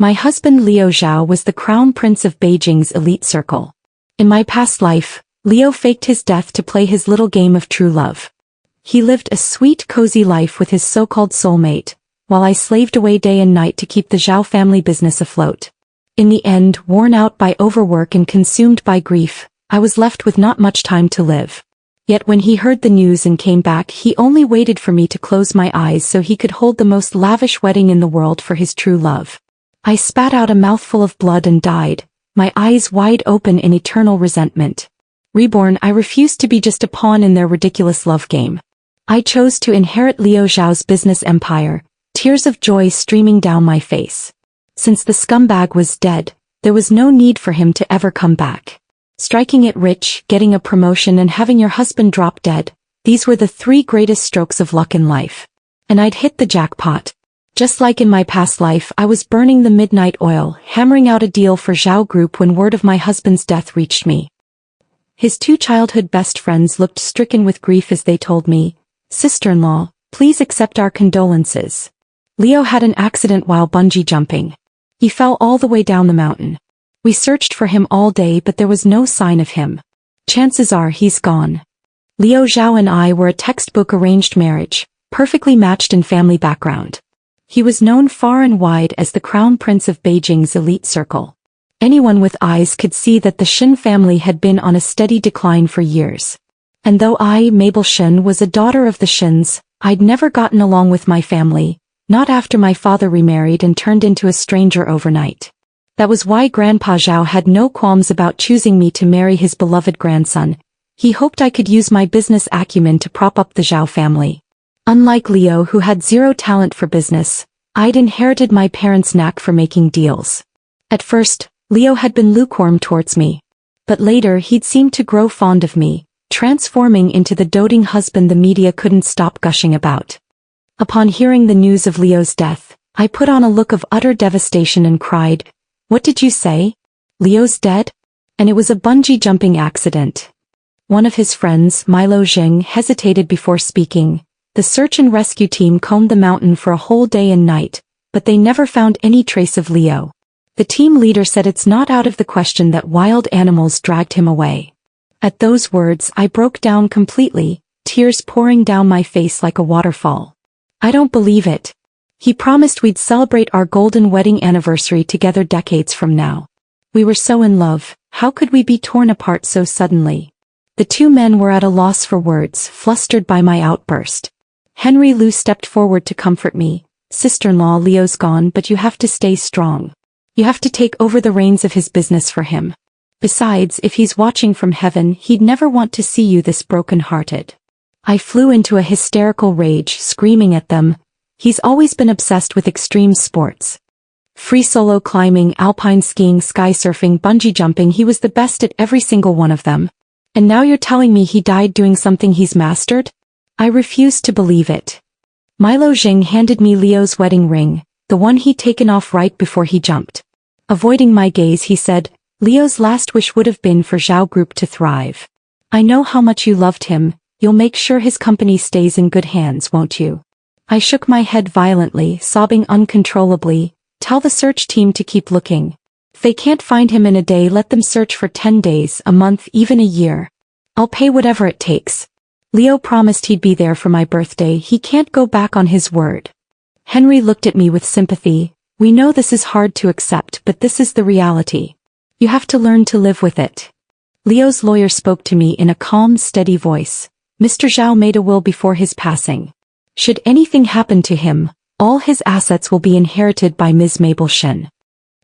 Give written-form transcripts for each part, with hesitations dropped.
My husband Liu Zhao was the crown prince of Beijing's elite circle. In my past life, Liu faked his death to play his little game of true love. He lived a sweet, cozy life with his so-called soulmate, while I slaved away day and night to keep the Zhao family business afloat. In the end, worn out by overwork and consumed by grief, I was left with not much time to live. Yet when he heard the news and came back, he only waited for me to close my eyes so he could hold the most lavish wedding in the world for his true love. I spat out a mouthful of blood and died, my eyes wide open in eternal resentment. Reborn, I refused to be just a pawn in their ridiculous love game. I chose to inherit Liu Zhao's business empire, tears of joy streaming down my face. Since the scumbag was dead, there was no need for him to ever come back. Striking it rich, getting a promotion and having your husband drop dead, these were the three greatest strokes of luck in life. And I'd hit the jackpot. Just like in my past life, I was burning the midnight oil, hammering out a deal for Zhao Group when word of my husband's death reached me. His two childhood best friends looked stricken with grief as they told me, "Sister-in-law, please accept our condolences. Liu had an accident while bungee jumping. He fell all the way down the mountain. We searched for him all day but there was no sign of him. Chances are he's gone." Liu Zhao and I were a textbook arranged marriage, perfectly matched in family background. He was known far and wide as the crown prince of Beijing's elite circle. Anyone with eyes could see that the Shen family had been on a steady decline for years. And though I, Mabel Shen, was a daughter of the Shens, I'd never gotten along with my family, not after my father remarried and turned into a stranger overnight. That was why Grandpa Zhao had no qualms about choosing me to marry his beloved grandson. He hoped I could use my business acumen to prop up the Zhao family. Unlike Liu, who had zero talent for business, I'd inherited my parents' knack for making deals. At first, Liu had been lukewarm towards me. But later he'd seemed to grow fond of me, transforming into the doting husband the media couldn't stop gushing about. Upon hearing the news of Liu's death, I put on a look of utter devastation and cried, "What did you say? Liu's dead?" And it was a bungee jumping accident. One of his friends, Milo Jing, hesitated before speaking. The search and rescue team combed the mountain for a whole day and night, but they never found any trace of Liu. The team leader said it's not out of the question that wild animals dragged him away. At those words I broke down completely, tears pouring down my face like a waterfall. I don't believe it. He promised we'd celebrate our golden wedding anniversary together decades from now. We were so in love, how could we be torn apart so suddenly? The two men were at a loss for words, flustered by my outburst. Henry Liu stepped forward to comfort me. "Sister-in-law, Liu's gone, but you have to stay strong. You have to take over the reins of his business for him. Besides, if he's watching from heaven, he'd never want to see you this broken-hearted." I flew into a hysterical rage, screaming at them. He's always been obsessed with extreme sports. Free solo climbing, alpine skiing, sky surfing, bungee jumping, he was the best at every single one of them. And now you're telling me he died doing something he's mastered? I refused to believe it. Milo Jing handed me Liu's wedding ring, the one he'd taken off right before he jumped. Avoiding my gaze, he said, "Liu's last wish would have been for Zhao Group to thrive. I know how much you loved him, you'll make sure his company stays in good hands, won't you?" I shook my head violently, sobbing uncontrollably. "Tell the search team to keep looking. If they can't find him in a day, let them search for 10 days, a month, even a year. I'll pay whatever it takes. Liu promised he'd be there for my birthday, he can't go back on his word." Henry looked at me with sympathy. "We know this is hard to accept, but this is the reality. You have to learn to live with it." Liu's lawyer spoke to me in a calm, steady voice. "Mr. Zhao made a will before his passing. Should anything happen to him, all his assets will be inherited by Ms. Mabel Shen."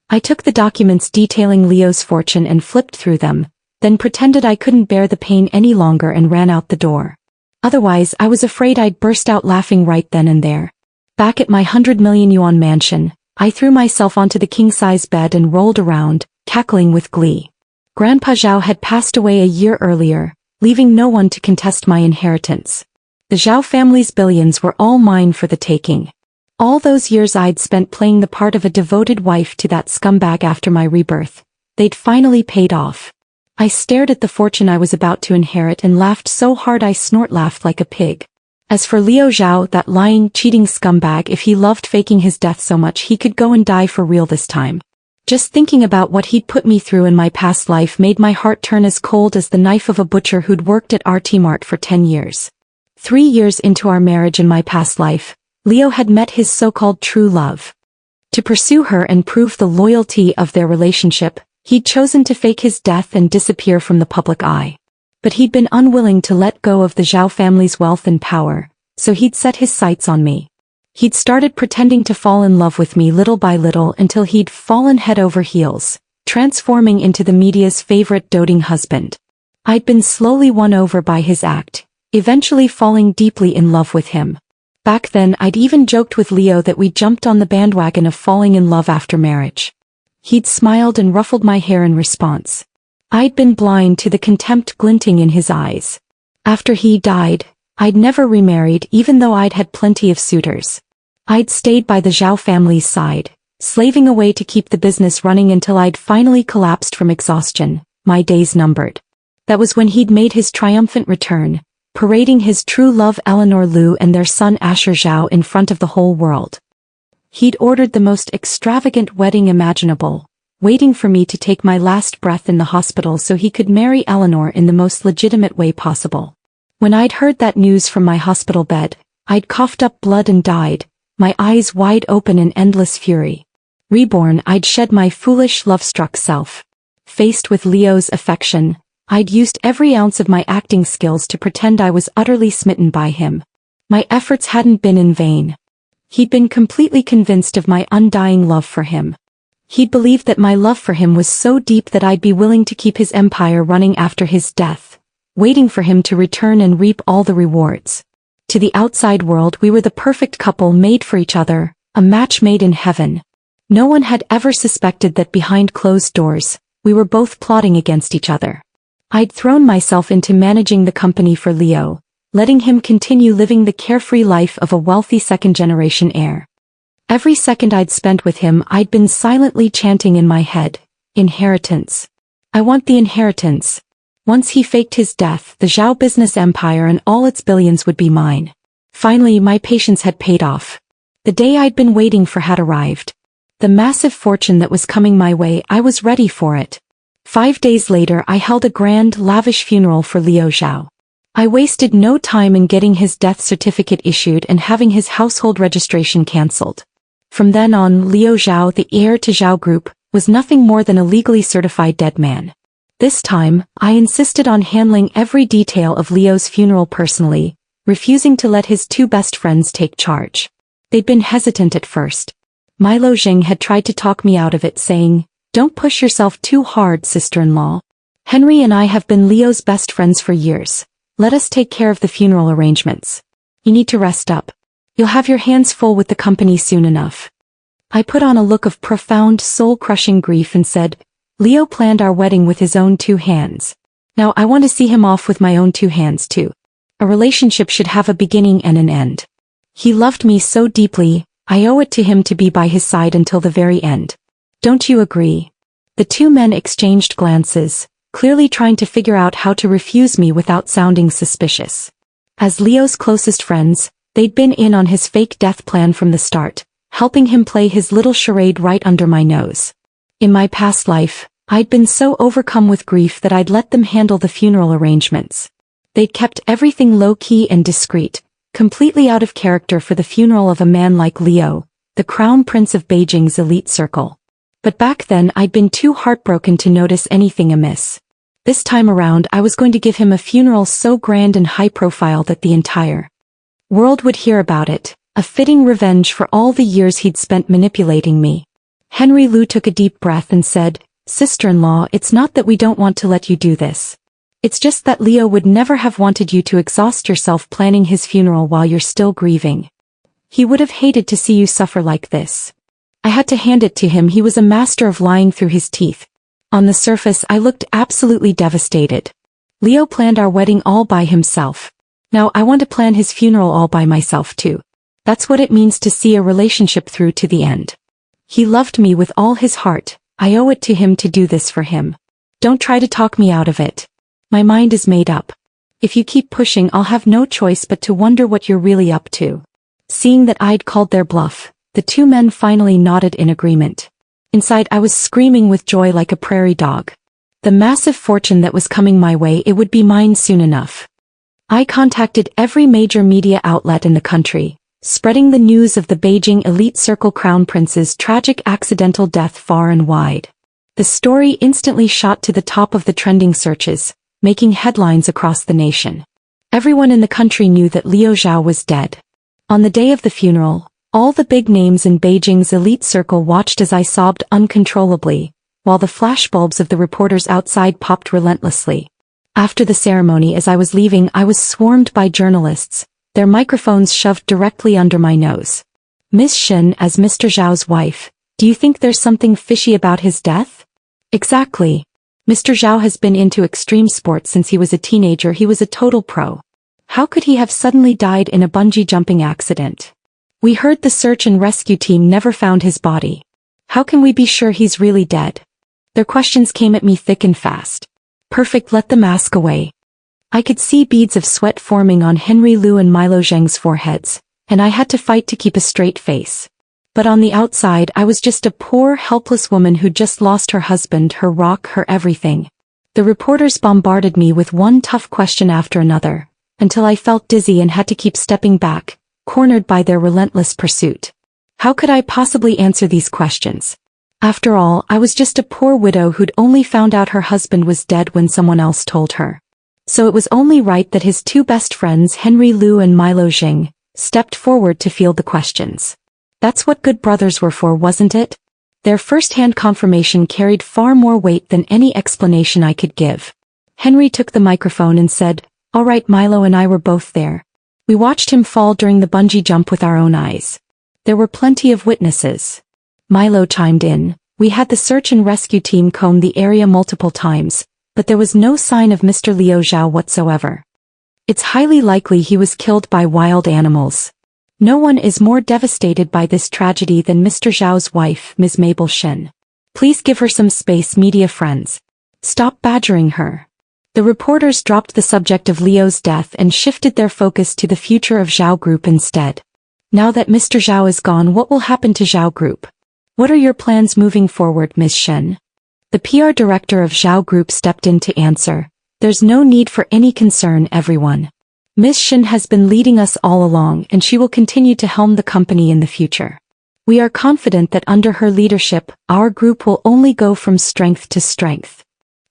I took the documents detailing Liu's fortune and flipped through them, then pretended I couldn't bear the pain any longer and ran out the door. Otherwise, I was afraid I'd burst out laughing right then and there. Back at my 100 million yuan mansion, I threw myself onto the king-size bed and rolled around, cackling with glee. Grandpa Zhao had passed away a year earlier, leaving no one to contest my inheritance. The Zhao family's billions were all mine for the taking. All those years I'd spent playing the part of a devoted wife to that scumbag after my rebirth, they'd finally paid off. I stared at the fortune I was about to inherit and laughed so hard I snort-laughed like a pig. As for Liu Zhao, that lying, cheating scumbag, if he loved faking his death so much he could go and die for real this time. Just thinking about what he'd put me through in my past life made my heart turn as cold as the knife of a butcher who'd worked at RT Mart for 10 years. 3 years into our marriage in my past life, Leo had met his so-called true love. To pursue her and prove the loyalty of their relationship, he'd chosen to fake his death and disappear from the public eye. But he'd been unwilling to let go of the Zhao family's wealth and power, so he'd set his sights on me. He'd started pretending to fall in love with me little by little until he'd fallen head over heels, transforming into the media's favorite doting husband. I'd been slowly won over by his act, eventually falling deeply in love with him. Back then I'd even joked with Leo that we jumped on the bandwagon of falling in love after marriage. He'd smiled and ruffled my hair in response. I'd been blind to the contempt glinting in his eyes. After he died, I'd never remarried even though I'd had plenty of suitors. I'd stayed by the Zhao family's side, slaving away to keep the business running until I'd finally collapsed from exhaustion, my days numbered. That was when he'd made his triumphant return, parading his true love Eleanor Liu and their son Asher Zhao in front of the whole world. He'd ordered the most extravagant wedding imaginable, waiting for me to take my last breath in the hospital so he could marry Eleanor in the most legitimate way possible. When I'd heard that news from my hospital bed, I'd coughed up blood and died, my eyes wide open in endless fury. Reborn, I'd shed my foolish, love-struck self. Faced with Leo's affection, I'd used every ounce of my acting skills to pretend I was utterly smitten by him. My efforts hadn't been in vain. He'd been completely convinced of my undying love for him. He'd believed that my love for him was so deep that I'd be willing to keep his empire running after his death, waiting for him to return and reap all the rewards. To the outside world we were the perfect couple made for each other, a match made in heaven. No one had ever suspected that behind closed doors, we were both plotting against each other. I'd thrown myself into managing the company for Leo, letting him continue living the carefree life of a wealthy second-generation heir. Every second I'd spent with him I'd been silently chanting in my head, inheritance. I want the inheritance. Once he faked his death, the Zhao business empire and all its billions would be mine. Finally, my patience had paid off. The day I'd been waiting for had arrived. The massive fortune that was coming my way, I was ready for it. 5 days later I held a grand, lavish funeral for Liu Zhao. I wasted no time in getting his death certificate issued and having his household registration cancelled. From then on, Liu Zhao, the heir to Zhao Group, was nothing more than a legally certified dead man. This time, I insisted on handling every detail of Leo's funeral personally, refusing to let his 2 best friends take charge. They'd been hesitant at first. Milo Jing had tried to talk me out of it, saying, "Don't push yourself too hard, sister-in-law. Henry and I have been Leo's best friends for years. Let us take care of the funeral arrangements. You need to rest up. You'll have your hands full with the company soon enough." I put on a look of profound, soul-crushing grief and said, "Leo planned our wedding with his own 2 hands. Now I want to see him off with my own 2 hands too. A relationship should have a beginning and an end. He loved me so deeply, I owe it to him to be by his side until the very end. Don't you agree?" The 2 men exchanged glances, clearly trying to figure out how to refuse me without sounding suspicious. As Leo's closest friends, they'd been in on his fake death plan from the start, helping him play his little charade right under my nose. In my past life, I'd been so overcome with grief that I'd let them handle the funeral arrangements. They'd kept everything low-key and discreet, completely out of character for the funeral of a man like Leo, the crown prince of Beijing's elite circle. But back then I'd been too heartbroken to notice anything amiss. This time around I was going to give him a funeral so grand and high-profile that the entire world would hear about it, a fitting revenge for all the years he'd spent manipulating me. Henry Liu took a deep breath and said, "Sister-in-law, it's not that we don't want to let you do this. It's just that Leo would never have wanted you to exhaust yourself planning his funeral while you're still grieving. He would have hated to see you suffer like this." I had to hand it to him. He was a master of lying through his teeth. On the surface I looked absolutely devastated. Leo planned our wedding all by himself. Now I want to plan his funeral all by myself too. That's what it means to see a relationship through to the end. He loved me with all his heart. I owe it to him to do this for him. Don't try to talk me out of it. My mind is made up. If you keep pushing, I'll have no choice but to wonder what you're really up to." Seeing that I'd called their bluff, the two men finally nodded in agreement. Inside, I was screaming with joy like a prairie dog. The massive fortune that was coming my way, it would be mine soon enough. I contacted every major media outlet in the country, spreading the news of the Beijing elite circle crown prince's tragic accidental death far and wide. The story instantly shot to the top of the trending searches, making headlines across the nation. Everyone in the country knew that Liu Zhao was dead. On the day of the funeral, all the big names in Beijing's elite circle watched as I sobbed uncontrollably, while the flashbulbs of the reporters outside popped relentlessly. After the ceremony, as I was leaving, I was swarmed by journalists, their microphones shoved directly under my nose. "Miss Shen, as Mr. Zhao's wife, do you think there's something fishy about his death?" "Exactly. Mr. Zhao has been into extreme sports since he was a teenager. He was a total pro. How could he have suddenly died in a bungee jumping accident? We heard the search and rescue team never found his body. How can we be sure he's really dead?" Their questions came at me thick and fast. "Perfect, let the mask away." I could see beads of sweat forming on Henry Liu and Milo Zheng's foreheads, and I had to fight to keep a straight face. But on the outside, I was just a poor, helpless woman who'd just lost her husband, her rock, her everything. The reporters bombarded me with one tough question after another, until I felt dizzy and had to keep stepping back, cornered by their relentless pursuit. How could I possibly answer these questions? After all, I was just a poor widow who'd only found out her husband was dead when someone else told her. So it was only right that his two best friends, Henry Liu and Milo Zheng, stepped forward to field the questions. That's what good brothers were for, wasn't it? Their first-hand confirmation carried far more weight than any explanation I could give. Henry took the microphone and said, "All right, Milo and I were both there. We watched him fall during the bungee jump with our own eyes. There were plenty of witnesses." Milo chimed in, "We had the search and rescue team comb the area multiple times, but there was no sign of Mr. Liu Zhao whatsoever. It's highly likely he was killed by wild animals. No one is more devastated by this tragedy than Mr. Zhao's wife, Ms. Mabel Shen. Please give her some space, media friends. Stop badgering her." The reporters dropped the subject of Liu's death and shifted their focus to the future of Zhao Group instead. "Now that Mr. Zhao is gone, what will happen to Zhao Group? What are your plans moving forward, Ms. Shen?" The PR director of Zhao Group stepped in to answer, "There's no need for any concern, everyone. Ms. Shen has been leading us all along, and she will continue to helm the company in the future. We are confident that under her leadership, our group will only go from strength to strength."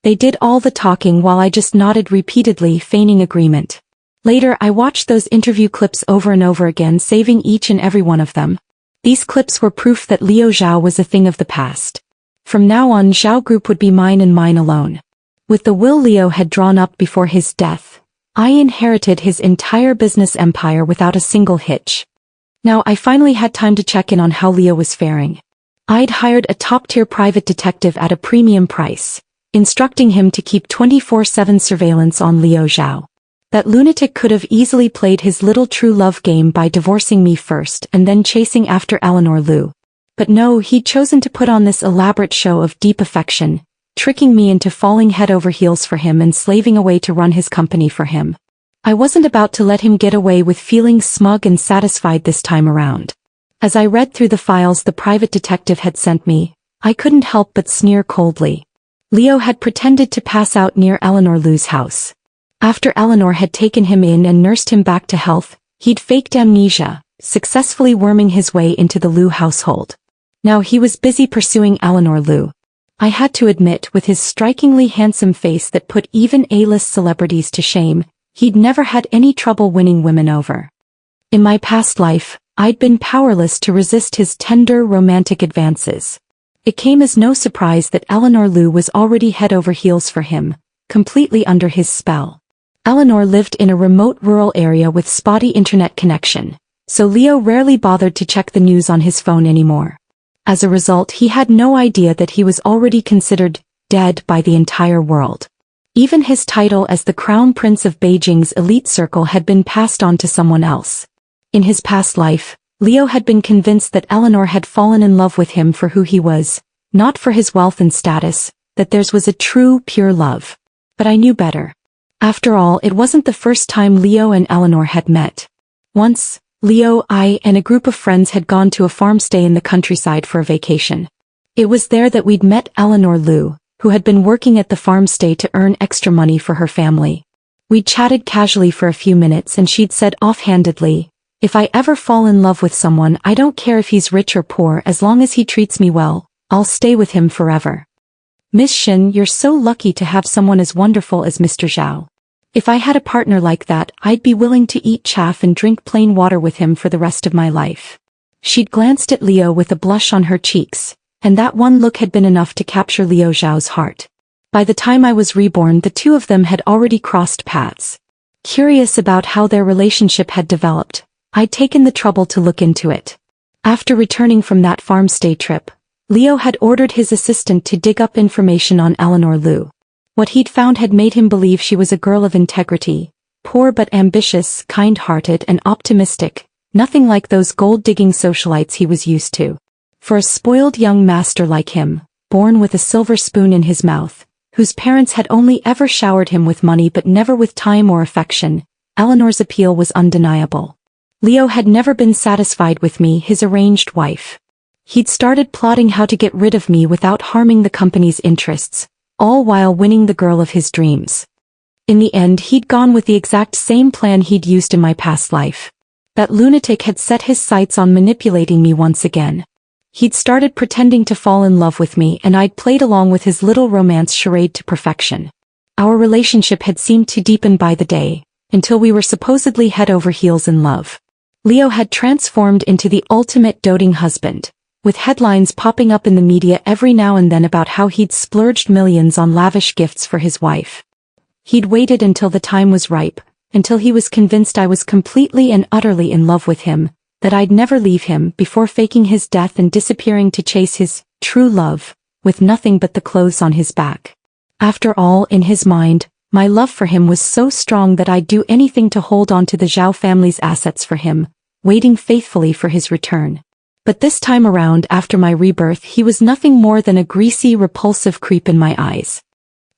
They did all the talking while I just nodded repeatedly, feigning agreement. Later, I watched those interview clips over and over again, saving each and every one of them. These clips were proof that Liu Zhao was a thing of the past. From now on, Zhao Group would be mine and mine alone. With the will Liu had drawn up before his death, I inherited his entire business empire without a single hitch. Now I finally had time to check in on how Liu was faring. I'd hired a top-tier private detective at a premium price, instructing him to keep 24/7 surveillance on Liu Zhao. That lunatic could have easily played his little true love game by divorcing me first and then chasing after Eleanor Liu. But no, he'd chosen to put on this elaborate show of deep affection, tricking me into falling head over heels for him and slaving away to run his company for him. I wasn't about to let him get away with feeling smug and satisfied this time around. As I read through the files the private detective had sent me, I couldn't help but sneer coldly. Liu had pretended to pass out near Eleanor Liu's house. After Eleanor had taken him in and nursed him back to health, he'd faked amnesia, successfully worming his way into the Liu household. Now he was busy pursuing Eleanor Liu. I had to admit, with his strikingly handsome face that put even A-list celebrities to shame, he'd never had any trouble winning women over. In my past life, I'd been powerless to resist his tender, romantic advances. It came as no surprise that Eleanor Liu was already head over heels for him, completely under his spell. Eleanor lived in a remote rural area with spotty internet connection, so Liu rarely bothered to check the news on his phone anymore. As a result, he had no idea that he was already considered dead by the entire world. Even his title as the Crown Prince of Beijing's elite circle had been passed on to someone else. In his past life, Liu had been convinced that Eleanor had fallen in love with him for who he was, not for his wealth and status, that theirs was a true, pure love. But I knew better. After all, it wasn't the first time Leo and Eleanor had met. Once, Leo, I, and a group of friends had gone to a farm stay in the countryside for a vacation. It was there that we'd met Eleanor Lou, who had been working at the farm stay to earn extra money for her family. We'd chatted casually for a few minutes and she'd said offhandedly, "If I ever fall in love with someone, I don't care if he's rich or poor, as long as he treats me well, I'll stay with him forever." Miss Shin, you're so lucky to have someone as wonderful as Mr. Zhao. If I had a partner like that, I'd be willing to eat chaff and drink plain water with him for the rest of my life. She'd glanced at Leo with a blush on her cheeks, and that one look had been enough to capture Liu Zhao's heart. By the time I was reborn, the two of them had already crossed paths. Curious about how their relationship had developed, I'd taken the trouble to look into it. After returning from that farm stay trip, Leo had ordered his assistant to dig up information on Eleanor Lou. What he'd found had made him believe she was a girl of integrity, poor but ambitious, kind-hearted and optimistic, nothing like those gold-digging socialites he was used to. For a spoiled young master like him, born with a silver spoon in his mouth, whose parents had only ever showered him with money but never with time or affection, Eleanor's appeal was undeniable. Leo had never been satisfied with me, his arranged wife. He'd started plotting how to get rid of me without harming the company's interests, all while winning the girl of his dreams. In the end, he'd gone with the exact same plan he'd used in my past life. That lunatic had set his sights on manipulating me once again. He'd started pretending to fall in love with me, and I'd played along with his little romance charade to perfection. Our relationship had seemed to deepen by the day, until we were supposedly head over heels in love. Leo had transformed into the ultimate doting husband, with headlines popping up in the media every now and then about how he'd splurged millions on lavish gifts for his wife. He'd waited until the time was ripe, until he was convinced I was completely and utterly in love with him, that I'd never leave him, before faking his death and disappearing to chase his true love, with nothing but the clothes on his back. After all, in his mind, my love for him was so strong that I'd do anything to hold on to the Zhao family's assets for him, waiting faithfully for his return. But this time around, after my rebirth, he was nothing more than a greasy, repulsive creep in my eyes.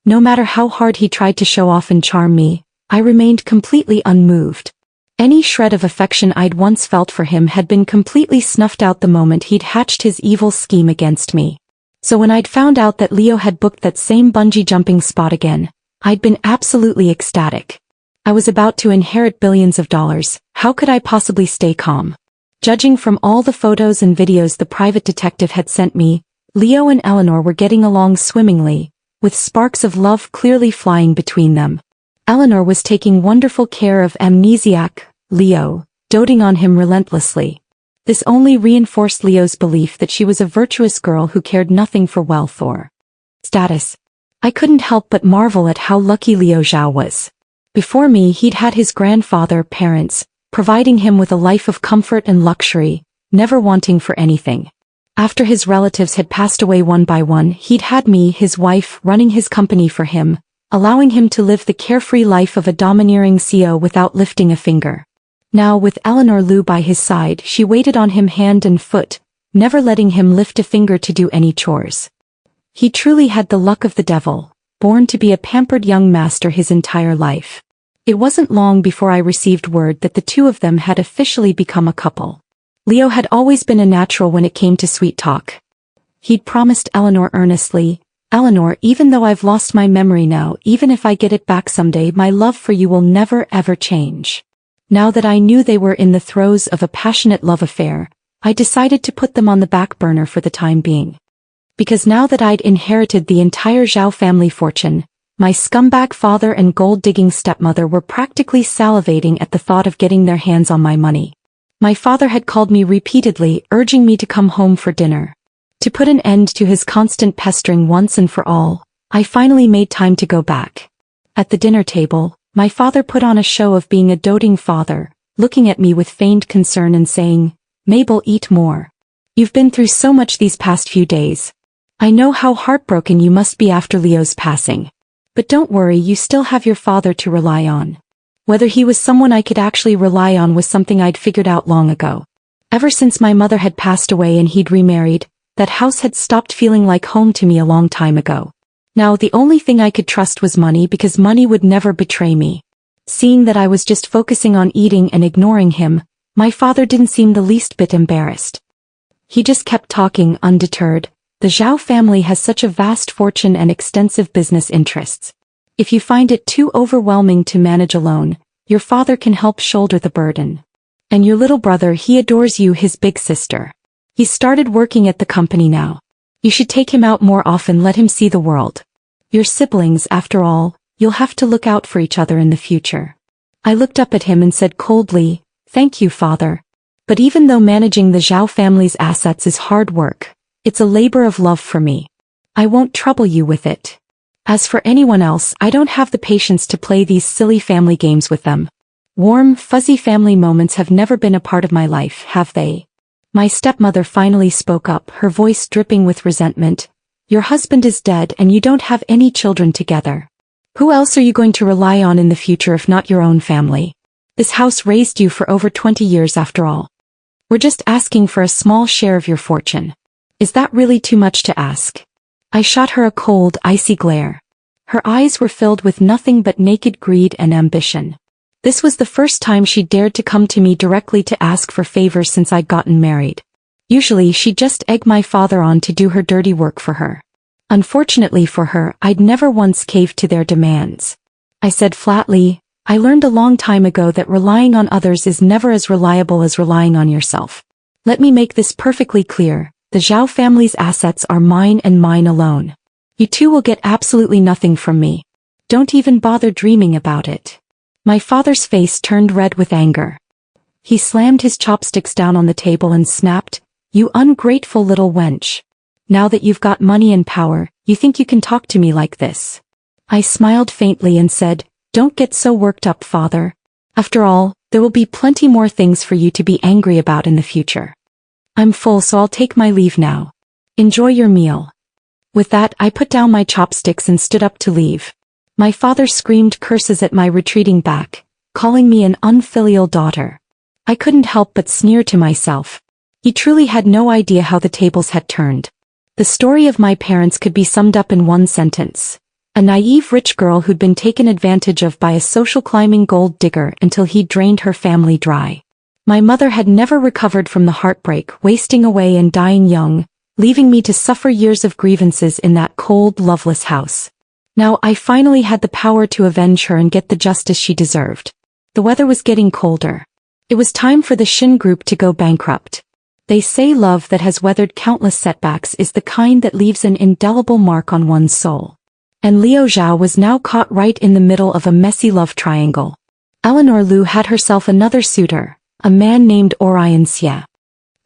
No matter how hard he tried to show off and charm me, I remained completely unmoved. Any shred of affection I'd once felt for him had been completely snuffed out the moment he'd hatched his evil scheme against me. So when I'd found out that Leo had booked that same bungee jumping spot again, I'd been absolutely ecstatic. I was about to inherit billions of dollars, how could I possibly stay calm? Judging from all the photos and videos the private detective had sent me, Leo and Eleanor were getting along swimmingly, with sparks of love clearly flying between them. Eleanor was taking wonderful care of amnesiac Leo, doting on him relentlessly. This only reinforced Leo's belief that she was a virtuous girl who cared nothing for wealth or status. I couldn't help but marvel at how lucky Liu Zhao was. Before me, he'd had his grandfather, parents, providing him with a life of comfort and luxury, never wanting for anything. After his relatives had passed away one by one, he'd had me, his wife, running his company for him, allowing him to live the carefree life of a domineering CEO without lifting a finger. Now, with Eleanor Lou by his side, she waited on him hand and foot, never letting him lift a finger to do any chores. He truly had the luck of the devil, born to be a pampered young master his entire life. It wasn't long before I received word that the two of them had officially become a couple. Leo had always been a natural when it came to sweet talk. He'd promised Eleanor earnestly, "Eleanor, even though I've lost my memory now, even if I get it back someday, my love for you will never ever change." Now that I knew they were in the throes of a passionate love affair, I decided to put them on the back burner for the time being. Because now that I'd inherited the entire Zhao family fortune, my scumbag father and gold-digging stepmother were practically salivating at the thought of getting their hands on my money. My father had called me repeatedly, urging me to come home for dinner. To put an end to his constant pestering once and for all, I finally made time to go back. At the dinner table, my father put on a show of being a doting father, looking at me with feigned concern and saying, "Mabel, eat more. You've been through so much these past few days. I know how heartbroken you must be after Leo's passing. But don't worry, you still have your father to rely on." Whether he was someone I could actually rely on was something I'd figured out long ago. Ever since my mother had passed away and he'd remarried, that house had stopped feeling like home to me a long time ago. Now the only thing I could trust was money because money would never betray me. Seeing that I was just focusing on eating and ignoring him, my father didn't seem the least bit embarrassed. He just kept talking undeterred. The Zhao family has such a vast fortune and extensive business interests. If you find it too overwhelming to manage alone, your father can help shoulder the burden. And your little brother, he adores you, his big sister. He's started working at the company now. You should take him out more often, let him see the world. Your siblings, after all, you'll have to look out for each other in the future. I looked up at him and said coldly, "Thank you, father. But even though managing the Zhao family's assets is hard work, it's a labor of love for me. I won't trouble you with it. As for anyone else, I don't have the patience to play these silly family games with them. Warm, fuzzy family moments have never been a part of my life, have they?" My stepmother finally spoke up, her voice dripping with resentment. "Your husband is dead and you don't have any children together. Who else are you going to rely on in the future if not your own family? This house raised you for over 20 years after all. We're just asking for a small share of your fortune. Is that really too much to ask?" I shot her a cold, icy glare. Her eyes were filled with nothing but naked greed and ambition. This was the first time she dared to come to me directly to ask for favors since I'd gotten married. Usually she'd just egg my father on to do her dirty work for her. Unfortunately for her, I'd never once caved to their demands. I said flatly, "I learned a long time ago that relying on others is never as reliable as relying on yourself. Let me make this perfectly clear. The Zhao family's assets are mine and mine alone. You two will get absolutely nothing from me. Don't even bother dreaming about it." My father's face turned red with anger. He slammed his chopsticks down on the table and snapped, "You ungrateful little wench. Now that you've got money and power, you think you can talk to me like this?" I smiled faintly and said, "Don't get so worked up, father. After all, there will be plenty more things for you to be angry about in the future. I'm full, so I'll take my leave now. Enjoy your meal." With that, I put down my chopsticks and stood up to leave. My father screamed curses at my retreating back, calling me an unfilial daughter. I couldn't help but sneer to myself. He truly had no idea how the tables had turned. The story of my parents could be summed up in one sentence. A naive rich girl who'd been taken advantage of by a social climbing gold digger until he drained her family dry. My mother had never recovered from the heartbreak, wasting away and dying young, leaving me to suffer years of grievances in that cold, loveless house. Now I finally had the power to avenge her and get the justice she deserved. The weather was getting colder. It was time for the Shin Group to go bankrupt. They say love that has weathered countless setbacks is the kind that leaves an indelible mark on one's soul. And Liu Zhao was now caught right in the middle of a messy love triangle. Eleanor Liu had herself another suitor, a man named Orion Xie.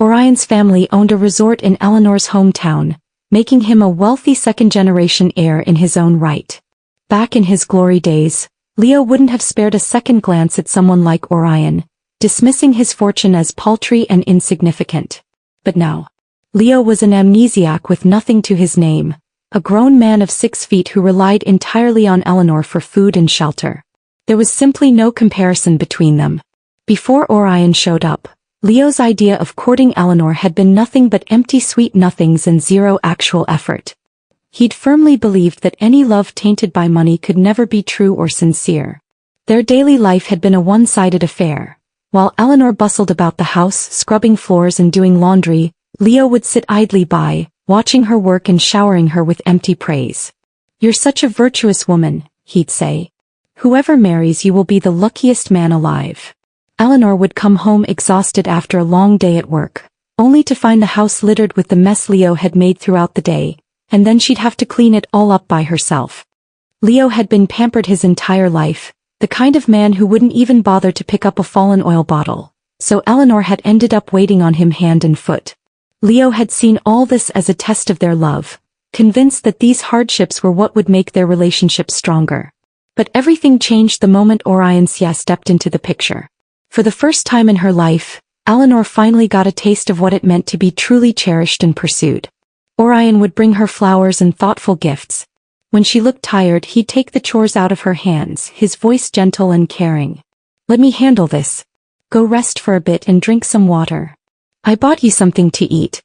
Orion's family owned a resort in Eleanor's hometown, making him a wealthy second-generation heir in his own right. Back in his glory days, Leo wouldn't have spared a second glance at someone like Orion, dismissing his fortune as paltry and insignificant. But now, Leo was an amnesiac with nothing to his name, a grown man of 6 feet who relied entirely on Eleanor for food and shelter. There was simply no comparison between them. Before Orion showed up, Leo's idea of courting Eleanor had been nothing but empty sweet nothings and zero actual effort. He'd firmly believed that any love tainted by money could never be true or sincere. Their daily life had been a one-sided affair. While Eleanor bustled about the house, scrubbing floors and doing laundry, Leo would sit idly by, watching her work and showering her with empty praise. "You're such a virtuous woman," he'd say. "Whoever marries you will be the luckiest man alive." Eleanor would come home exhausted after a long day at work, only to find the house littered with the mess Leo had made throughout the day, and then she'd have to clean it all up by herself. Leo had been pampered his entire life, the kind of man who wouldn't even bother to pick up a fallen oil bottle, so Eleanor had ended up waiting on him hand and foot. Leo had seen all this as a test of their love, convinced that these hardships were what would make their relationship stronger. But everything changed the moment Orion Xie stepped into the picture. For the first time in her life, Eleanor finally got a taste of what it meant to be truly cherished and pursued. Orion would bring her flowers and thoughtful gifts. When she looked tired, he'd take the chores out of her hands, his voice gentle and caring. "Let me handle this. Go rest for a bit and drink some water. I bought you something to eat.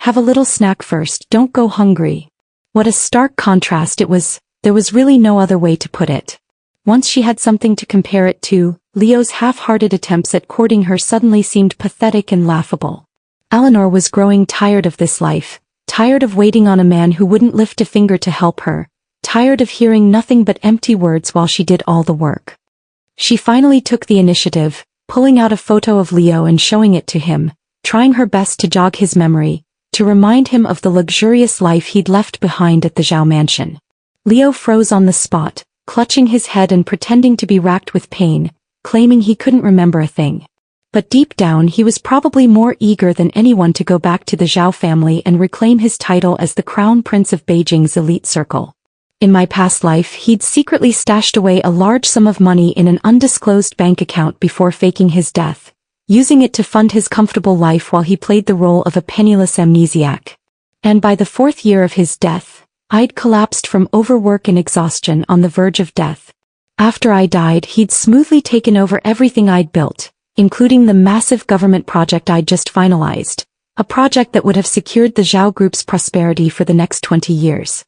Have a little snack first, don't go hungry." What a stark contrast it was, there was really no other way to put it. Once she had something to compare it to, Leo's half-hearted attempts at courting her suddenly seemed pathetic and laughable. Eleanor was growing tired of this life, tired of waiting on a man who wouldn't lift a finger to help her, tired of hearing nothing but empty words while she did all the work. She finally took the initiative, pulling out a photo of Leo and showing it to him, trying her best to jog his memory, to remind him of the luxurious life he'd left behind at the Zhao mansion. Leo froze on the spot, clutching his head and pretending to be racked with pain, claiming he couldn't remember a thing. But deep down he was probably more eager than anyone to go back to the Zhao family and reclaim his title as the Crown Prince of Beijing's elite circle. In my past life he'd secretly stashed away a large sum of money in an undisclosed bank account before faking his death, using it to fund his comfortable life while he played the role of a penniless amnesiac. And by the 4th year of his death, I'd collapsed from overwork and exhaustion on the verge of death. After I died he'd smoothly taken over everything I'd built, including the massive government project I'd just finalized, a project that would have secured the Zhao Group's prosperity for the next 20 years.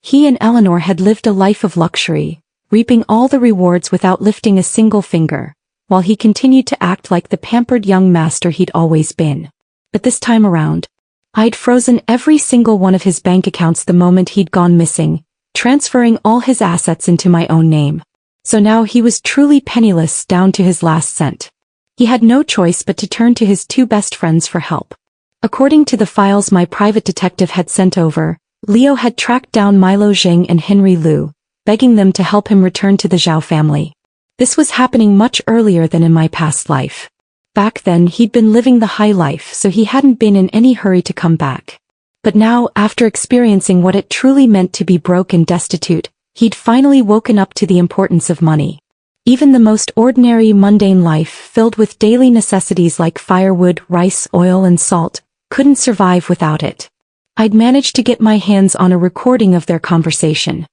He and Eleanor had lived a life of luxury, reaping all the rewards without lifting a single finger, while he continued to act like the pampered young master he'd always been. But this time around, I'd frozen every single one of his bank accounts the moment he'd gone missing, transferring all his assets into my own name. So now he was truly penniless down to his last cent. He had no choice but to turn to his 2 best friends for help. According to the files my private detective had sent over, Leo had tracked down Milo Zheng and Henry Liu, begging them to help him return to the Zhao family. This was happening much earlier than in my past life. Back then he'd been living the high life so he hadn't been in any hurry to come back. But now, after experiencing what it truly meant to be broke and destitute, he'd finally woken up to the importance of money. Even the most ordinary mundane life filled with daily necessities like firewood, rice, oil and salt, couldn't survive without it. I'd managed to get my hands on a recording of their conversation.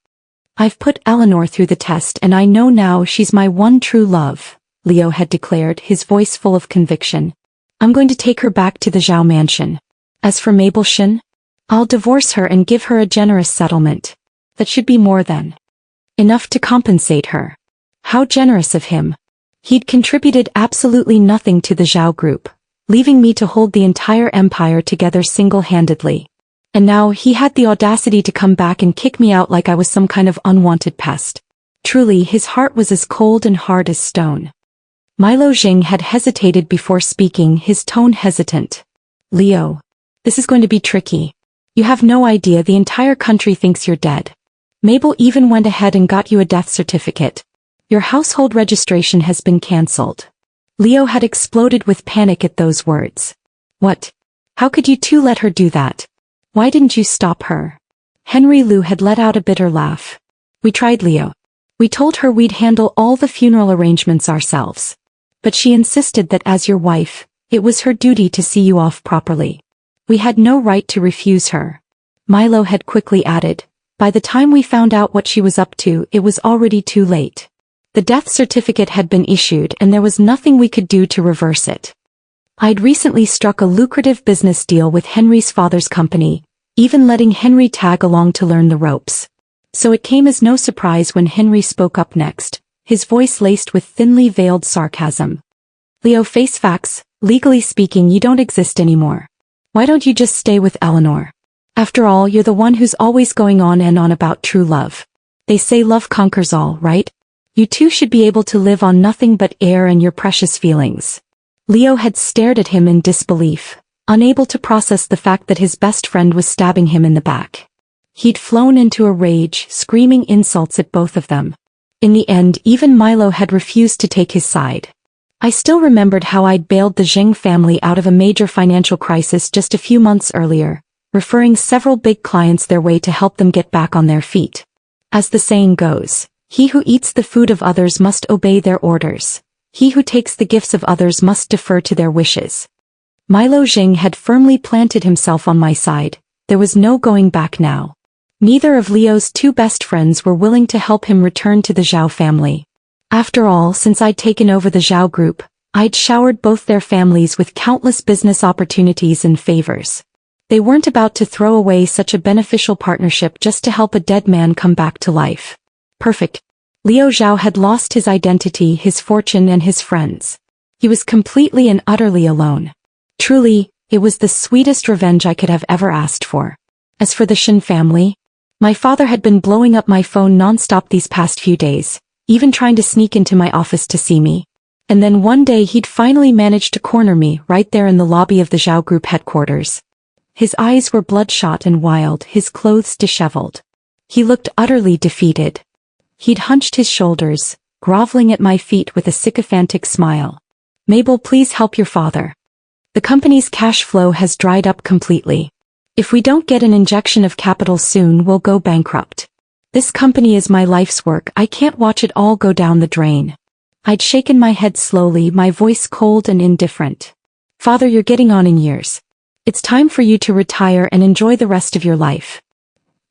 "I've put Eleanor through the test and I know now she's my one true love," Leo had declared, his voice full of conviction. "I'm going to take her back to the Zhao mansion. As for Mabel Shin, I'll divorce her and give her a generous settlement. That should be more than enough to compensate her." How generous of him. He'd contributed absolutely nothing to the Zhao group, leaving me to hold the entire empire together single-handedly. And now he had the audacity to come back and kick me out like I was some kind of unwanted pest. Truly, his heart was as cold and hard as stone. Milo Zheng had hesitated before speaking, his tone hesitant. "Leo, this is going to be tricky. You have no idea, the entire country thinks you're dead. Mabel even went ahead and got you a death certificate. Your household registration has been cancelled." Leo had exploded with panic at those words. "What? How could you two let her do that? Why didn't you stop her?" Henry Liu had let out a bitter laugh. "We tried, Leo. We told her we'd handle all the funeral arrangements ourselves. But she insisted that as your wife, it was her duty to see you off properly. We had no right to refuse her." Milo had quickly added, "By the time we found out what she was up to, it was already too late. The death certificate had been issued and there was nothing we could do to reverse it. I'd recently struck a lucrative business deal with Henry's father's company, even letting Henry tag along to learn the ropes. So it came as no surprise when Henry spoke up next, his voice laced with thinly veiled sarcasm. "Leo, face facts, legally speaking you don't exist anymore. Why don't you just stay with Eleanor? After all, you're the one who's always going on and on about true love. They say love conquers all, right? You two should be able to live on nothing but air and your precious feelings." Leo had stared at him in disbelief, unable to process the fact that his best friend was stabbing him in the back. He'd flown into a rage, screaming insults at both of them. In the end, even Milo had refused to take his side. I still remembered how I'd bailed the Zheng family out of a major financial crisis just a few months earlier, referring several big clients their way to help them get back on their feet. As the saying goes, he who eats the food of others must obey their orders. He who takes the gifts of others must defer to their wishes. Milo Zheng had firmly planted himself on my side. There was no going back now. Neither of Leo's 2 best friends were willing to help him return to the Zhao family. After all, since I'd taken over the Zhao group, I'd showered both their families with countless business opportunities and favors. They weren't about to throw away such a beneficial partnership just to help a dead man come back to life. Perfect. Liu Zhao had lost his identity, his fortune, and his friends. He was completely and utterly alone. Truly, it was the sweetest revenge I could have ever asked for. As for the Shen family, my father had been blowing up my phone non-stop these past few days, even trying to sneak into my office to see me. And then one day he'd finally managed to corner me right there in the lobby of the Zhao Group headquarters. His eyes were bloodshot and wild, his clothes disheveled. He looked utterly defeated. He'd hunched his shoulders, groveling at my feet with a sycophantic smile. Mabel, please help your father. The company's cash flow has dried up completely. If we don't get an injection of capital soon, we'll go bankrupt. This company is my life's work, I can't watch it all go down the drain. I'd shaken my head slowly, my voice cold and indifferent. Father, you're getting on in years. It's time for you to retire and enjoy the rest of your life.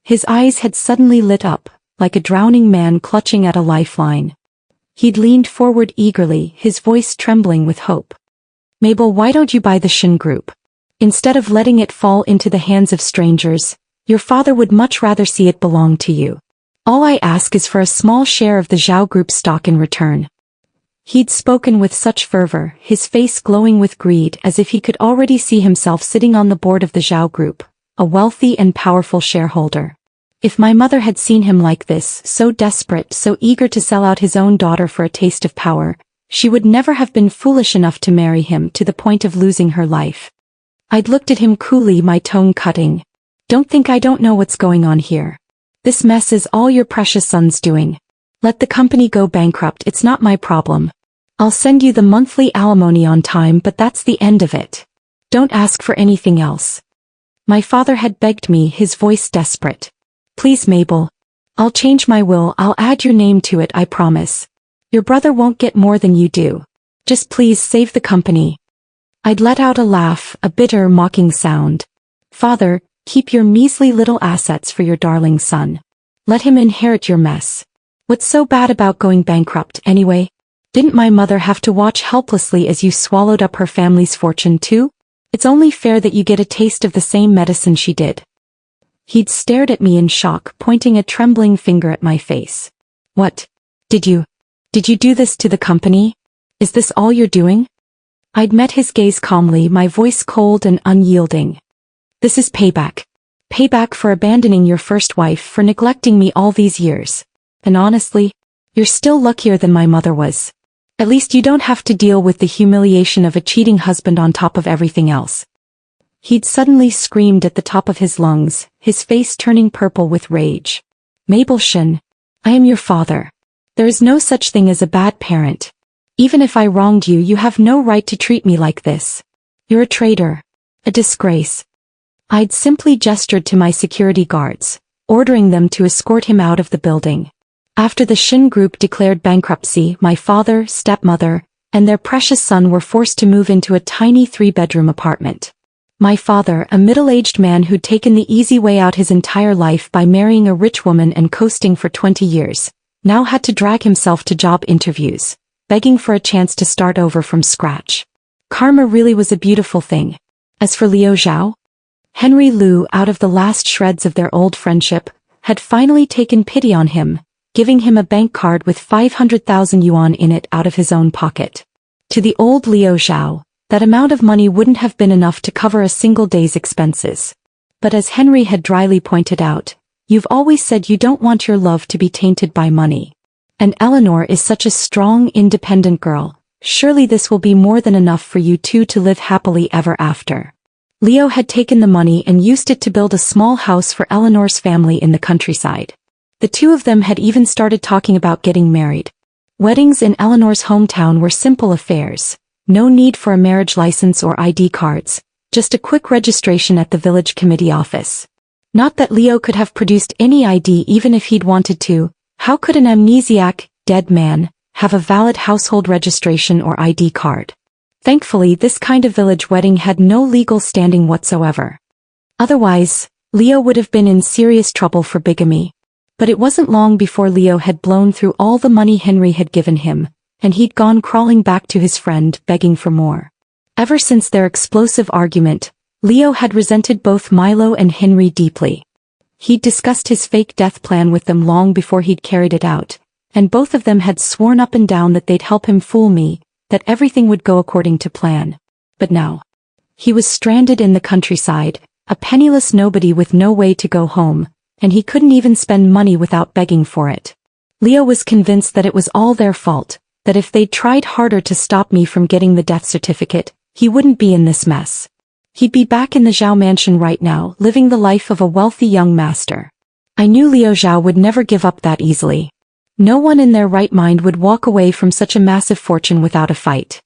His eyes had suddenly lit up, like a drowning man clutching at a lifeline. He'd leaned forward eagerly, his voice trembling with hope. Mabel, why don't you buy the Shen Group? Instead of letting it fall into the hands of strangers, your father would much rather see it belong to you. All I ask is for a small share of the Zhao Group stock in return. He'd spoken with such fervor, his face glowing with greed, as if he could already see himself sitting on the board of the Zhao Group, a wealthy and powerful shareholder. If my mother had seen him like this, so desperate, so eager to sell out his own daughter for a taste of power, she would never have been foolish enough to marry him to the point of losing her life. I'd looked at him coolly, my tone cutting. Don't think I don't know what's going on here. This mess is all your precious son's doing. Let the company go bankrupt, it's not my problem. I'll send you the monthly alimony on time, but that's the end of it. Don't ask for anything else. My father had begged me, his voice desperate. Please, Mabel. I'll change my will, I'll add your name to it, I promise. Your brother won't get more than you do. Just please save the company. I'd let out a laugh, a bitter, mocking sound. Father, keep your measly little assets for your darling son. Let him inherit your mess. What's so bad about going bankrupt, anyway? Didn't my mother have to watch helplessly as you swallowed up her family's fortune too? It's only fair that you get a taste of the same medicine she did. He'd stared at me in shock, pointing a trembling finger at my face. What? Did you do this to the company? Is this all you're doing? I'd met his gaze calmly, my voice cold and unyielding. This is payback. Payback for abandoning your first wife, for neglecting me all these years. And honestly, you're still luckier than my mother was. At least you don't have to deal with the humiliation of a cheating husband on top of everything else. He'd suddenly screamed at the top of his lungs, his face turning purple with rage. Mabel Shen, I am your father. There is no such thing as a bad parent. Even if I wronged you, you have no right to treat me like this. You're a traitor. A disgrace. I'd simply gestured to my security guards, ordering them to escort him out of the building. After the Shen Group declared bankruptcy, my father, stepmother, and their precious son were forced to move into a tiny 3-bedroom apartment. My father, a middle-aged man who'd taken the easy way out his entire life by marrying a rich woman and coasting for 20 years, now had to drag himself to job interviews, begging for a chance to start over from scratch. Karma really was a beautiful thing. As for Liu Zhao, Henry Liu, out of the last shreds of their old friendship, had finally taken pity on him, giving him a bank card with 500,000 yuan in it out of his own pocket. To the old Liu Zhao, that amount of money wouldn't have been enough to cover a single day's expenses. But as Henry had dryly pointed out, you've always said you don't want your love to be tainted by money. And Eleanor is such a strong, independent girl, surely this will be more than enough for you two to live happily ever after. Leo had taken the money and used it to build a small house for Eleanor's family in the countryside. The two of them had even started talking about getting married. Weddings in Eleanor's hometown were simple affairs. No need for a marriage license or ID cards, just a quick registration at the village committee office. Not that Leo could have produced any ID even if he'd wanted to. How could an amnesiac, dead man, have a valid household registration or ID card? Thankfully, this kind of village wedding had no legal standing whatsoever. Otherwise, Leo would have been in serious trouble for bigamy. But it wasn't long before Leo had blown through all the money Henry had given him, and he'd gone crawling back to his friend begging for more. Ever since their explosive argument, Leo had resented both Milo and Henry deeply. He'd discussed his fake death plan with them long before he'd carried it out, and both of them had sworn up and down that they'd help him fool me, that everything would go according to plan. But now, he was stranded in the countryside, a penniless nobody with no way to go home, and he couldn't even spend money without begging for it. Leo was convinced that it was all their fault, that if they'd tried harder to stop me from getting the death certificate, he wouldn't be in this mess. He'd be back in the Zhao mansion right now, living the life of a wealthy young master. I knew Liu Zhao would never give up that easily. No one in their right mind would walk away from such a massive fortune without a fight.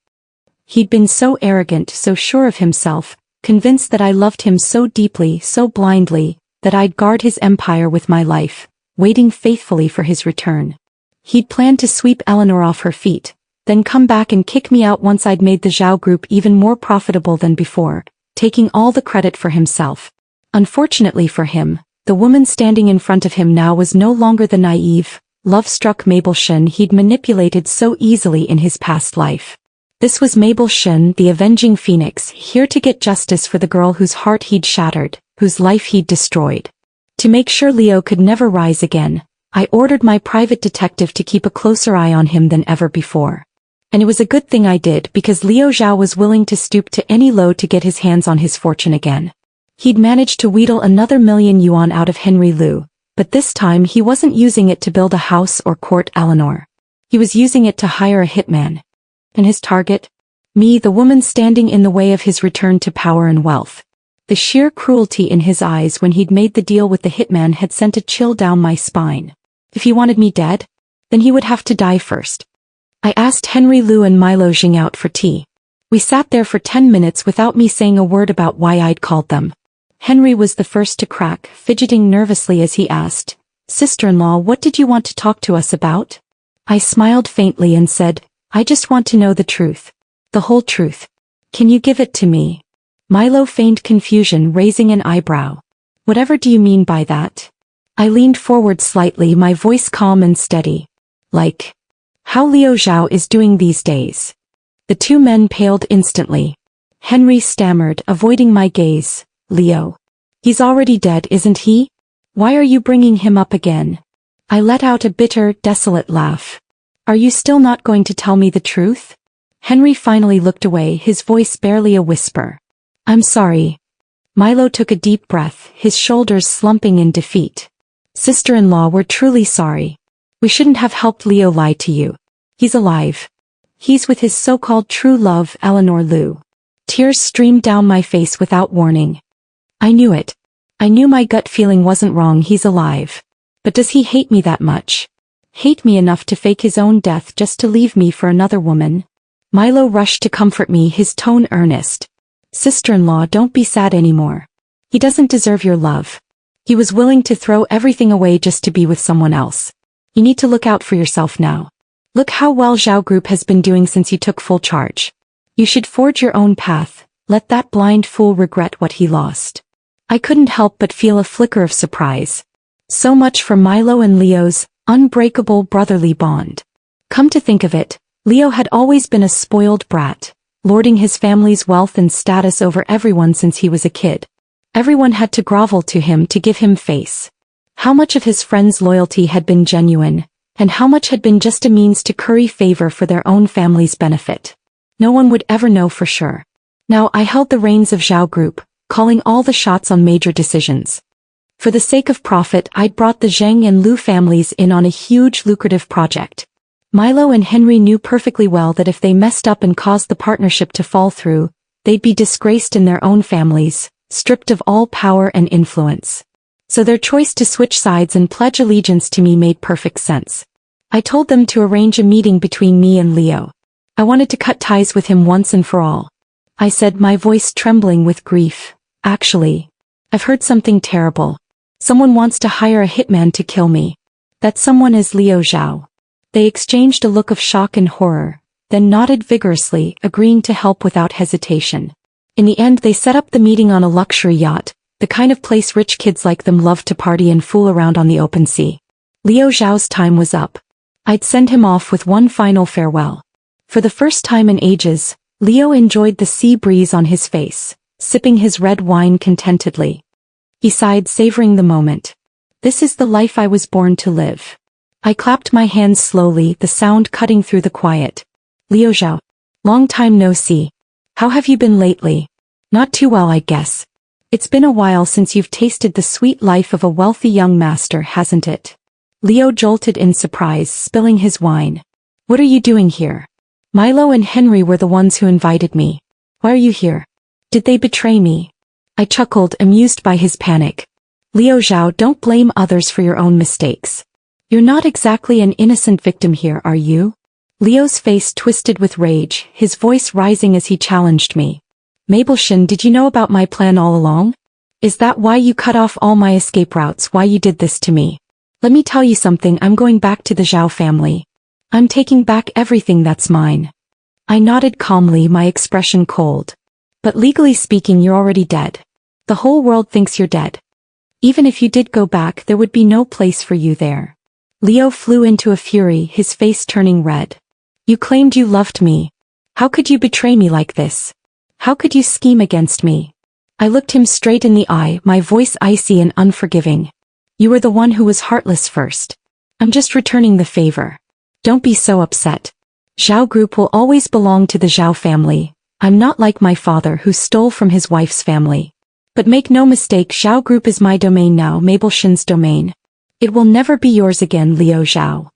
He'd been so arrogant, so sure of himself, convinced that I loved him so deeply, so blindly, that I'd guard his empire with my life, waiting faithfully for his return. He'd planned to sweep Eleanor off her feet, then come back and kick me out once I'd made the Zhao group even more profitable than before, taking all the credit for himself. Unfortunately for him, the woman standing in front of him now was no longer the naive, love-struck Mabel Shen he'd manipulated so easily in his past life. This was Mabel Shen, the avenging phoenix, here to get justice for the girl whose heart he'd shattered, whose life he'd destroyed. To make sure Leo could never rise again, I ordered my private detective to keep a closer eye on him than ever before. And it was a good thing I did, because Liu Zhao was willing to stoop to any low to get his hands on his fortune again. He'd managed to wheedle another $1,000,000 out of Henry Liu, but this time he wasn't using it to build a house or court Eleanor. He was using it to hire a hitman. And his target? Me, the woman standing in the way of his return to power and wealth. The sheer cruelty in his eyes when he'd made the deal with the hitman had sent a chill down my spine. If he wanted me dead, then he would have to die first. I asked Henry Liu and Milo Jing out for tea. We sat there for 10 minutes without me saying a word about why I'd called them. Henry was the first to crack, fidgeting nervously as he asked, "Sister-in-law, what did you want to talk to us about?" I smiled faintly and said, "I just want to know the truth. The whole truth. Can you give it to me?" Milo feigned confusion, raising an eyebrow. "Whatever do you mean by that?" I leaned forward slightly, my voice calm and steady. "Like how Liu Zhao is doing these days." The two men paled instantly. Henry stammered, avoiding my gaze. "Leo. He's already dead, isn't he? Why are you bringing him up again?" I let out a bitter, desolate laugh. "Are you still not going to tell me the truth?" Henry finally looked away, his voice barely a whisper. "I'm sorry." Milo took a deep breath, his shoulders slumping in defeat. "Sister-in-law, we're truly sorry. We shouldn't have helped Leo lie to you. He's alive. He's with his so-called true love, Eleanor Liu." Tears streamed down my face without warning. I knew it. I knew my gut feeling wasn't wrong. He's alive. But does he hate me that much? Hate me enough to fake his own death just to leave me for another woman? Milo rushed to comfort me, his tone earnest. "Sister-in-law, don't be sad anymore. He doesn't deserve your love. He was willing to throw everything away just to be with someone else. You need to look out for yourself now. Look how well Zhao Group has been doing since you took full charge. You should forge your own path. Let that blind fool regret what he lost." I couldn't help but feel a flicker of surprise. So much for Milo and Leo's unbreakable brotherly bond. Come to think of it, Leo had always been a spoiled brat, lording his family's wealth and status over everyone since he was a kid. Everyone had to grovel to him to give him face. How much of his friends' loyalty had been genuine, and how much had been just a means to curry favor for their own family's benefit? No one would ever know for sure. Now I held the reins of Zhao Group, calling all the shots on major decisions. For the sake of profit, I'd brought the Zheng and Liu families in on a huge lucrative project. Milo and Henry knew perfectly well that if they messed up and caused the partnership to fall through, they'd be disgraced in their own families, stripped of all power and influence. So their choice to switch sides and pledge allegiance to me made perfect sense. I told them to arrange a meeting between me and Leo. I wanted to cut ties with him once and for all. I said, my voice trembling with grief, "Actually, I've heard something terrible. Someone wants to hire a hitman to kill me. That someone is Liu Zhao." They exchanged a look of shock and horror, then nodded vigorously, agreeing to help without hesitation. In the end, they set up the meeting on a luxury yacht, the kind of place rich kids like them love to party and fool around on the open sea. Liu Zhao's time was up. I'd send him off with one final farewell. For the first time in ages, Leo enjoyed the sea breeze on his face, sipping his red wine contentedly. He sighed, savoring the moment. This is the life I was born to live. I clapped my hands slowly, the sound cutting through the quiet. Liu Zhao. Long time no see. How have you been lately? Not too well, I guess. It's been a while since you've tasted the sweet life of a wealthy young master, hasn't it? Leo jolted in surprise, spilling his wine. What are you doing here? Milo and Henry were the ones who invited me. Why are you here? Did they betray me? I chuckled, amused by his panic. Liu Zhao, don't blame others for your own mistakes. You're not exactly an innocent victim here, are you? Leo's face twisted with rage, his voice rising as he challenged me. Mabelshin, did you know about my plan all along? Is that why you cut off all my escape routes, why you did this to me? Let me tell you something, I'm going back to the Zhao family. I'm taking back everything that's mine. I nodded calmly, my expression cold. But legally speaking, you're already dead. The whole world thinks you're dead. Even if you did go back, there would be no place for you there. Leo flew into a fury, his face turning red. You claimed you loved me. How could you betray me like this? How could you scheme against me? I looked him straight in the eye, my voice icy and unforgiving. You were the one who was heartless first. I'm just returning the favor. Don't be so upset. Zhao Group will always belong to the Zhao family. I'm not like my father who stole from his wife's family. But make no mistake, Zhao Group is my domain now, Mabelshin's domain. It will never be yours again, Liu Zhao.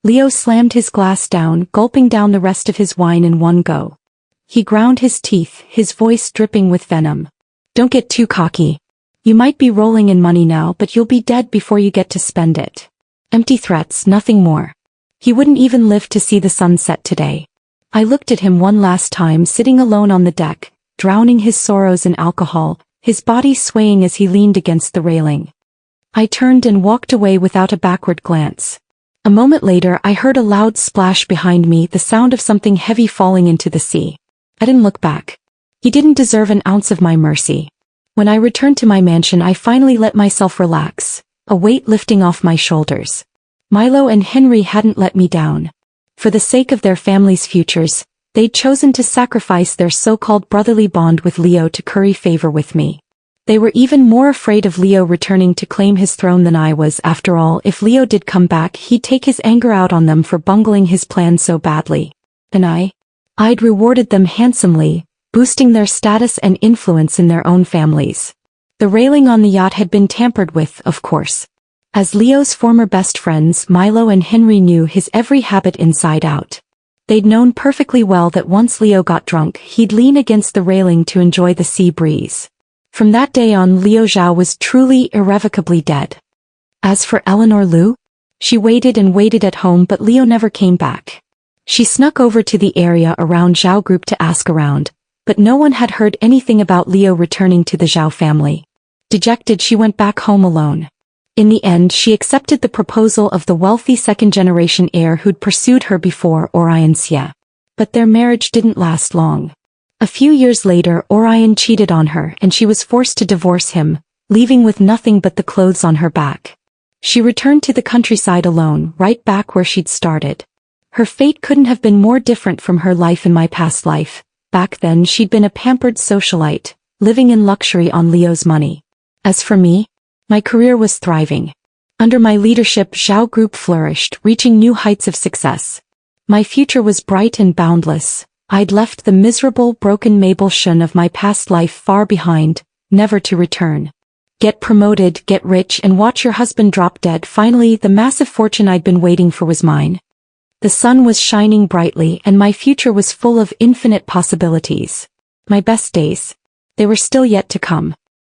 Leo slammed his glass down, gulping down the rest of his wine in one go. He ground his teeth, his voice dripping with venom. Don't get too cocky. You might be rolling in money now, but you'll be dead before you get to spend it. Empty threats, nothing more. He wouldn't even live to see the sunset today. I looked at him one last time, sitting alone on the deck, drowning his sorrows in alcohol, his body swaying as he leaned against the railing. I turned and walked away without a backward glance. A moment later, I heard a loud splash behind me, the sound of something heavy falling into the sea. I didn't look back. He didn't deserve an ounce of my mercy. When I returned to my mansion, I finally let myself relax, a weight lifting off my shoulders. Milo and Henry hadn't let me down. For the sake of their family's futures, they'd chosen to sacrifice their so-called brotherly bond with Leo to curry favor with me. They were even more afraid of Leo returning to claim his throne than I was. After all, if Leo did come back, he'd take his anger out on them for bungling his plan so badly. And I'd rewarded them handsomely, boosting their status and influence in their own families. The railing on the yacht had been tampered with, of course. As Leo's former best friends, Milo and Henry knew his every habit inside out. They'd known perfectly well that once Leo got drunk, he'd lean against the railing to enjoy the sea breeze. From that day on, Liu Zhao was truly, irrevocably dead. As for Eleanor Liu, she waited and waited at home, but Leo never came back. She snuck over to the area around Zhao Group to ask around, but no one had heard anything about Leo returning to the Zhao family. Dejected, she went back home alone. In the end, she accepted the proposal of the wealthy second-generation heir who'd pursued her before, Orion Xie. But their marriage didn't last long. A few years later, Orion cheated on her and she was forced to divorce him, leaving with nothing but the clothes on her back. She returned to the countryside alone, right back where she'd started. Her fate couldn't have been more different from her life in my past life. Back then, she'd been a pampered socialite, living in luxury on Leo's money. As for me, my career was thriving. Under my leadership, Zhao Group flourished, reaching new heights of success. My future was bright and boundless. I'd left the miserable, broken Mabelshin of my past life far behind, never to return. Get promoted, get rich, and watch your husband drop dead. Finally, the massive fortune I'd been waiting for was mine. The sun was shining brightly and my future was full of infinite possibilities. My best days. They were still yet to come.